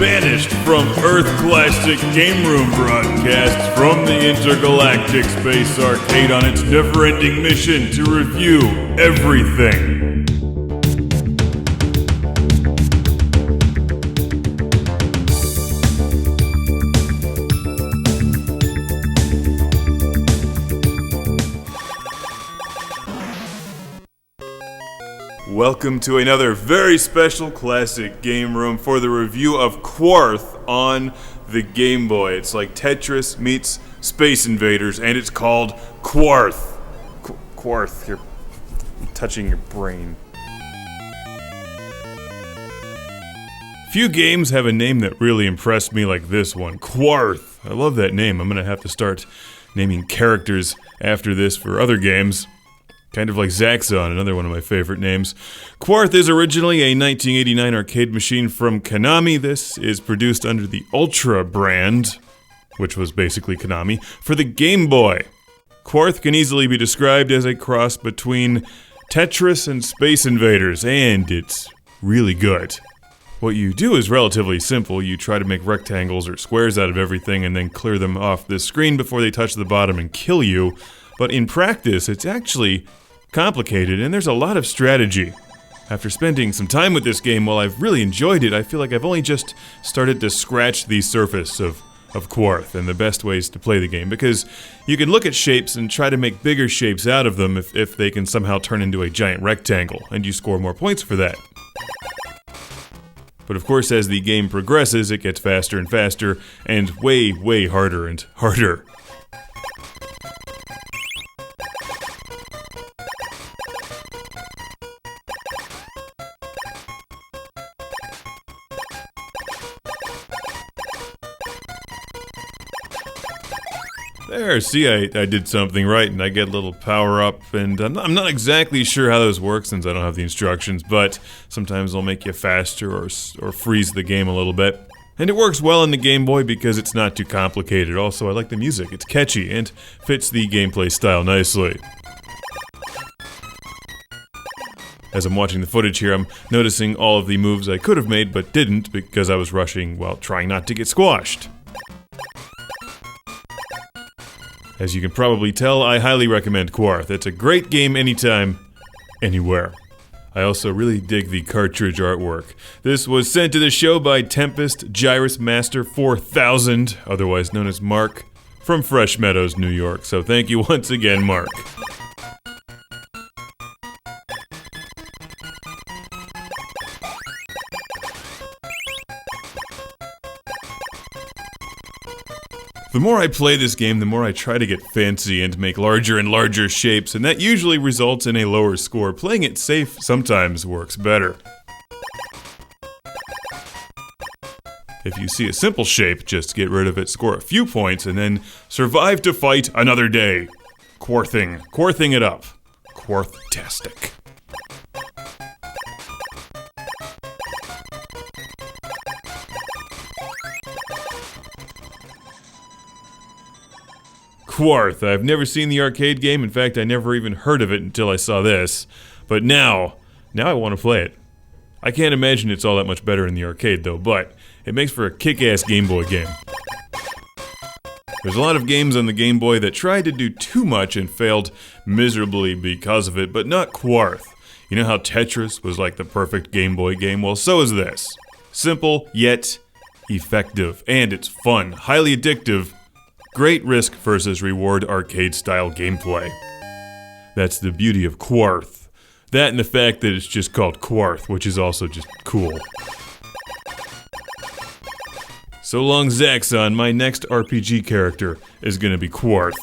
banished from Earth Classic Game Room broadcasts from the Intergalactic Space Arcade on its never-ending mission to review everything. Welcome to another very special Classic Game Room for the review of Quarth on the Game Boy. It's like Tetris meets Space Invaders, and it's called Quarth. Quarth, you're touching your brain. Few games have a name that really impressed me like this one, Quarth. I love that name. I'm gonna have to start naming characters after this for other games. Kind of like Zaxxon, another one of my favorite names. Quarth is originally a 1989 arcade machine from Konami. This is produced under the Ultra brand, which was basically Konami, for the Game Boy. Quarth can easily be described as a cross between Tetris and Space Invaders, and it's really good. What you do is relatively simple. You try to make rectangles or squares out of everything and then clear them off the screen before they touch the bottom and kill you. But in practice, it's actually complicated, and there's a lot of strategy. After spending some time with this game, while I've really enjoyed it, I feel like I've only just started to scratch the surface of Quarth and the best ways to play the game, because you can look at shapes and try to make bigger shapes out of them if they can somehow turn into a giant rectangle, and you score more points for that. But of course, as the game progresses, it gets faster and faster, and way, way harder and harder. There, see, I did something right, and I get a little power up, and I'm not exactly sure how those work since I don't have the instructions, but sometimes they'll make you faster or freeze the game a little bit. And it works well in the Game Boy because it's not too complicated. Also, I like the music. It's catchy and fits the gameplay style nicely. As I'm watching the footage here, I'm noticing all of the moves I could have made but didn't because I was rushing while trying not to get squashed. As you can probably tell, I highly recommend Quarth. It's a great game anytime, anywhere. I also really dig the cartridge artwork. This was sent to the show by Tempest Gyrus Master 4000, otherwise known as Mark, from Fresh Meadows, New York. So thank you once again, Mark. The more I play this game, the more I try to get fancy and make larger and larger shapes, and that usually results in a lower score. Playing it safe sometimes works better. If you see a simple shape, just get rid of it, score a few points, and then survive to fight another day. Quarthing it up. Quarth-tastic. Quarth. I've never seen the arcade game. In fact, I never even heard of it until I saw this. But now I want to play it. I can't imagine it's all that much better in the arcade though, but it makes for a kick-ass Game Boy game. There's a lot of games on the Game Boy that tried to do too much and failed miserably because of it, but not Quarth. You know how Tetris was like the perfect Game Boy game? Well, so is this. Simple, yet effective. And it's fun, highly addictive. Great risk versus reward arcade-style gameplay. That's the beauty of Quarth. That and the fact that it's just called Quarth, which is also just cool. So long, Zaxxon. My next RPG character is gonna be Quarth.